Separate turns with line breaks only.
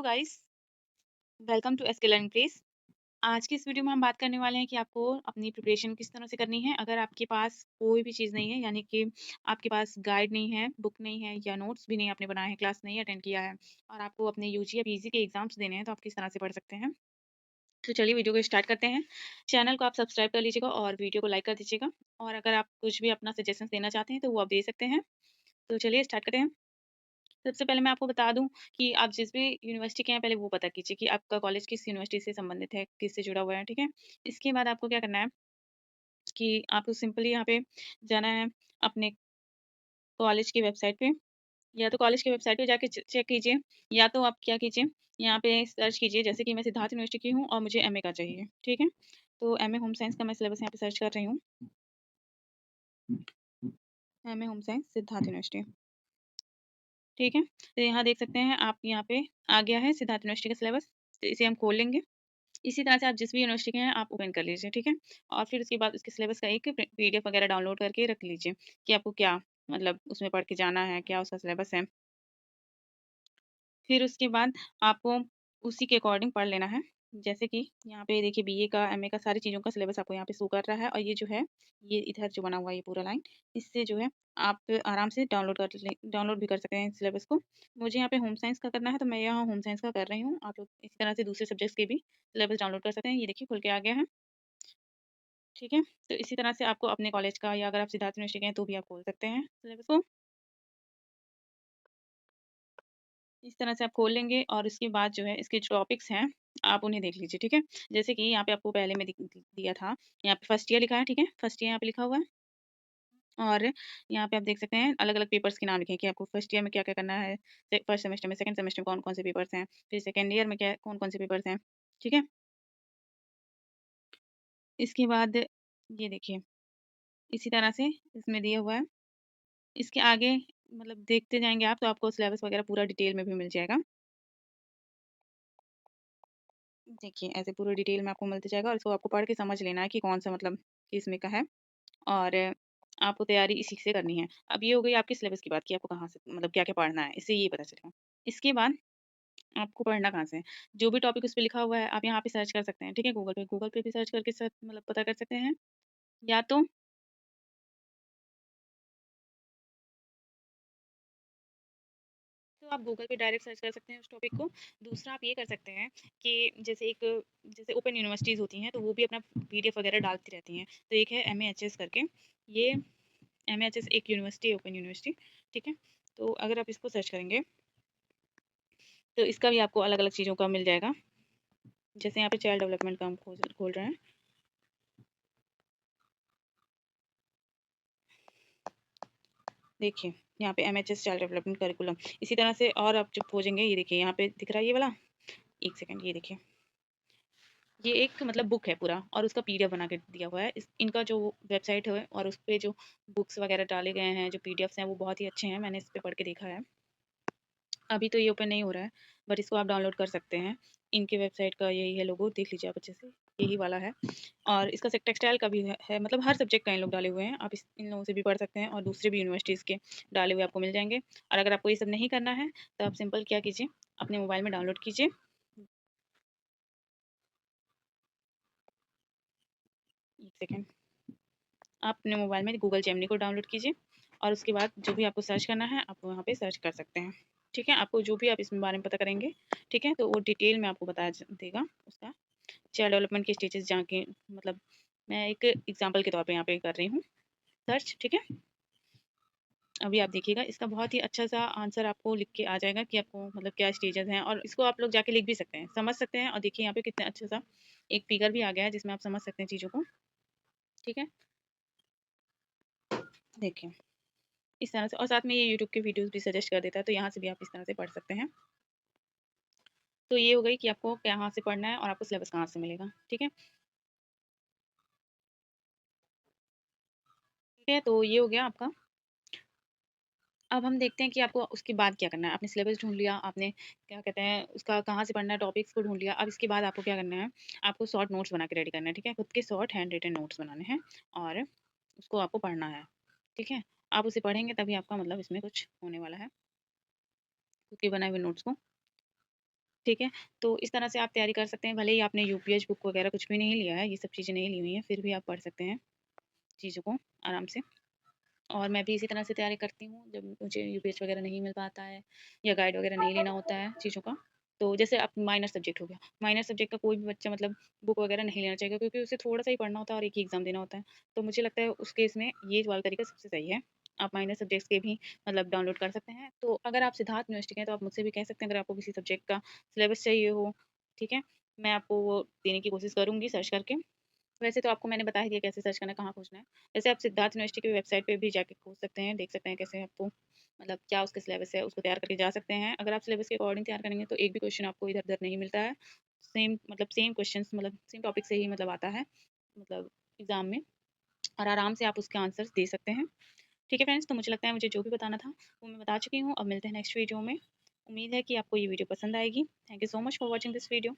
Guys, welcome to SK learning place. आज की इस वीडियो में हम बात करने वाले हैं कि आपको अपनी प्रिपरेशन किस तरह से करनी है। अगर आपके पास कोई भी चीज़ नहीं है, यानी कि आपके पास गाइड नहीं है, बुक नहीं है या नोट्स भी नहीं आपने बनाए हैं, क्लास नहीं अटेंड किया है और आपको अपने यूजी या पीजी के एग्जाम्स देने हैं, तो आप किस तरह से पढ़ सकते हैं। तो चलिए वीडियो को स्टार्ट करते हैं। चैनल को आप सब्सक्राइब कर लीजिएगा और वीडियो को लाइक कर दीजिएगा। और अगर आप कुछ भी अपना सजेशन देना चाहते हैं तो वो आप दे सकते हैं। तो चलिए स्टार्ट करते हैं। सबसे पहले मैं आपको बता दूँ कि आप जिस भी यूनिवर्सिटी के हैं पहले वो पता कीजिए कि आपका कॉलेज किस यूनिवर्सिटी से संबंधित है, किससे जुड़ा हुआ है, ठीक है? इसके बाद आपको क्या करना है कि आपको सिंपली यहाँ पे जाना है अपने कॉलेज की वेबसाइट पे, या तो कॉलेज की वेबसाइट पे जाके चेक कीजिए, या तो आप क्या कीजिए, यहाँ पे सर्च कीजिए। जैसे कि मैं सिद्धार्थ यूनिवर्सिटी की हूँ और मुझे एमए का चाहिए, ठीक है? तो एमए होम साइंस का मैं सिलेबस यहाँ पे सर्च कर रही हूँ। MA home science Siddharth university, ठीक है? तो यहाँ देख सकते हैं आप, यहाँ पे आ गया है सिद्धार्थ यूनिवर्सिटी का सिलेबस। तो इसे हम खोल लेंगे। इसी तरह से आप जिस भी यूनिवर्सिटी के हैं आप ओपन कर लीजिए, ठीक है? और फिर उसके बाद उसके सिलेबस का एक पीडीएफ वगैरह डाउनलोड करके रख लीजिए कि आपको क्या मतलब उसमें पढ़ के जाना है, क्या उसका सिलेबस है। फिर उसके बाद आपको उसी के अकॉर्डिंग पढ़ लेना है। जैसे कि यहाँ पे देखिए बीए का, एमए का सारी चीज़ों का सिलेबस आपको यहाँ पे शो कर रहा है, और ये जो है, ये इधर जो बना हुआ है ये पूरा लाइन, इससे जो है आप आराम से डाउनलोड भी कर सकते हैं सिलेबस को। मुझे यहाँ पे होम साइंस का करना है तो मैं यहाँ होम साइंस का कर रही हूँ। आप लोग इसी तरह से दूसरे सब्जेक्ट्स के भी सिलेबस डाउनलोड कर सकते हैं। ये देखिए खुल के आ गया है, ठीक है? तो इसी तरह से आपको अपने कॉलेज का, या अगर आप सिद्धार्थ यूनिवर्सिटी के हैं तो भी आप खोल सकते हैं सिलेबस को। इस तरह से आप खोल लेंगे और उसके बाद जो है इसके जो टॉपिक्स हैं आप उन्हें देख लीजिए, ठीक है? जैसे कि यहाँ पे आपको पहले में दिया था, यहाँ पे फर्स्ट ईयर लिखा है, ठीक है? फर्स्ट ईयर यहाँ पे लिखा हुआ है, और यहाँ पे आप देख सकते हैं अलग-अलग पेपर्स के नाम लिखे हैं कि आपको फर्स्ट ईयर में क्या-क्या करना है, फर्स्ट सेमेस्टर में, सेकंड सेमेस्टर में कौन-कौन से पेपर्स हैं, फिर सेकंड ईयर में क्या कौन-कौन से पेपर्स हैं, ठीक है? इसके बाद ये देखिए, इसी तरह से इसमें दिया हुआ है। इसके आगे मतलब देखते जाएँगे आप तो आपको सिलेबस वगैरह पूरा डिटेल में भी मिल जाएगा। देखिए, ऐसे पूरे डिटेल में आपको मिलते जाएगा और इसको आपको पढ़ के समझ लेना है कि कौन-सा मतलब किसमें का है, और आपको तैयारी इसी से करनी है। अब ये हो गई आपकी सिलेबस की बात कि आपको कहाँ से मतलब क्या-क्या पढ़ना है, इससे ये पता चलेगा। इसके बाद आपको पढ़ना कहाँ से है, जो भी टॉपिक उस पे लिखा हुआ है आप यहाँ पे सर्च कर सकते हैं, ठीक है? गूगल पे भी सर्च करके मतलब पता कर सकते हैं, या तो आप गूगल पे डायरेक्ट सर्च कर सकते हैं उस टॉपिक को। दूसरा आप ये कर सकते हैं कि जैसे ओपन यूनिवर्सिटीज़ होती हैं, तो वो भी अपना पीडीएफ वगैरह डालती रहती हैं। तो एक है एमएएचएस करके, ये एमएएचएस एक यूनिवर्सिटी है, ओपन यूनिवर्सिटी, ठीक है? तो अगर आप इसको सर्च करेंगे, तो इसका भी आपको अलग-अलग चीज़ों का मिल जाएगा। जैसे यहाँ पे चाइल्ड डेवलपमेंट का हम खोज खोल रहे हैं। देखिए, यहाँ पे एमएचएस चाइल्ड डेवलपमेंट करिकुलम। इसी तरह से और आप जब खोजेंगे, ये देखिए यहाँ पे दिख रहा है ये वाला? 1 सेकंड, ये देखिए। ये एक मतलब बुक है पूरा, और उसका पीडीएफ बना के दिया हुआ है। इनका जो वेबसाइट है और उस पे जो बुक्स वगैरह डाले गए हैं, जो पीडीएफ्स हैं, वो बहुत ही अच्छे हैं। मैंने इस पे पढ़ के देखा है। अभी तो ये ओपन नहीं हो रहा है, बट इसको आप डाउनलोड कर सकते हैं। इनकी वेबसाइट का यही है लोगो, देख लीजिए आप अच्छे से, यही वाला है। और इसका टेक्सटाइल का भी है, मतलब हर सब्जेक्ट का इन लोग डाले हुए हैं। आप इन लोगों से भी पढ़ सकते हैं और दूसरे भी यूनिवर्सिटीज़ के डाले हुए आपको मिल जाएंगे। और अगर आपको ये सब नहीं करना है तो आप सिंपल क्या कीजिए, अपने मोबाइल में डाउनलोड कीजिए। एक सेकेंड, आप अपने मोबाइल में गूगल जेमिनी को डाउनलोड कीजिए, और उसके बाद जो भी आपको सर्च करना है आप वहाँ पे सर्च कर सकते हैं, ठीक है? आपको जो भी आप इसमें बारे में पता करेंगे, ठीक है? तो वो डिटेल में आपको बताया देगा उसका, चाइल्ड डेवलपमेंट के स्टेजेस जहाँ के, मतलब मैं एक एग्जांपल के तौर पे यहाँ पे कर रही हूँ सर्च, ठीक है? अभी आप देखिएगा, इसका बहुत ही अच्छा सा आंसर आपको लिख के आ जाएगा कि आपको मतलब क्या स्टेजेस हैं, और इसको आप लोग जाके लिख भी सकते हैं, समझ सकते हैं। और देखिए यहाँ पे कितना अच्छा सा एक फिगर भी आ गया है जिसमें आप समझ सकते हैं चीज़ों को, ठीक है? देखिए इस तरह से, और साथ में ये यूट्यूब के वीडियोस भी सजेस्ट कर देता है, तो यहाँ से भी आप इस तरह से पढ़ सकते हैं। तो ये हो गई कि आपको कहाँ से पढ़ना है और आपको सिलेबस कहाँ से मिलेगा, ठीक है? ठीक है, तो ये हो गया आपका। अब हम देखते हैं कि आपको उसके बाद क्या करना है। आपने सिलेबस ढूँढ लिया, आपने क्या कहते हैं उसका कहाँ से पढ़ना है, टॉपिक्स को ढूँढ लिया। अब इसके बाद आपको क्या करना है, आपको शॉर्ट नोट्स बना के रेडी करना है, ठीक है? खुद के शॉर्ट हैंड रिटन नोट्स बनाने हैं, और उसको आपको पढ़ना है, ठीक है? आप उसे पढ़ेंगे तभी आपका मतलब इसमें कुछ होने वाला है, खुद के बनाए हुए नोट्स को। ठीक है? तो इस तरह से आप तैयारी कर सकते हैं, भले ही आपने यूपीएच बुक वगैरह कुछ भी नहीं लिया है, ये सब चीज़ें नहीं ली हुई हैं, फिर भी आप पढ़ सकते हैं चीज़ों को आराम से। और मैं भी इसी तरह से तैयारी करती हूँ, जब मुझे यूपीएच वगैरह नहीं मिल पाता है या गाइड वगैरह नहीं लेना होता है चीज़ों का। तो जैसे अब माइनर सब्जेक्ट हो गया, माइनर सब्जेक्ट का कोई भी बच्चा मतलब बुक वगैरह नहीं लेना चाहिए, क्योंकि उसे थोड़ा-सा ही पढ़ना होता है और एक ही एग्ज़ाम देना होता है। तो मुझे लगता है उस केस में ये वाला तरीका सबसे सही है। आप माइनर सब्जेक्ट्स के भी मतलब डाउनलोड कर सकते हैं। तो अगर आप सिद्धार्थ यूनिवर्सिटी के हैं, तो आप मुझसे भी कह सकते हैं, अगर आपको किसी सब्जेक्ट का सिलेबस चाहिए हो, ठीक है? मैं आपको वो देने की कोशिश करूँगी सर्च करके। वैसे तो आपको मैंने बता ही दिया कैसे सर्च करना है, कहाँ खोजना है। वैसे आप सिद्धार्थ यूनिवर्सिटी की वेबसाइट पे भी जाके खोज सकते हैं, देख सकते हैं कैसे आपको मतलब क्या उसका सिलेबस है, उसको तैयार करके जा सकते हैं। अगर आप सिलेबस के अकॉर्डिंग तैयार करेंगे तो एक भी क्वेश्चन आपको इधर-उधर नहीं मिलता है। सेम क्वेश्चंस मतलब सेम टॉपिक से ही मतलब आता है, मतलब एग्ज़ाम में, और आराम से आप उसके आंसर्स दे सकते हैं। ठीक है फ्रेंड्स, तो मुझे लगता है मुझे जो भी बताना था वो मैं बता चुकी हूँ। अब मिलते हैं नेक्स्ट वीडियो में। उम्मीद है कि आपको ये वीडियो पसंद आएगी। Thank you so much for watching this video.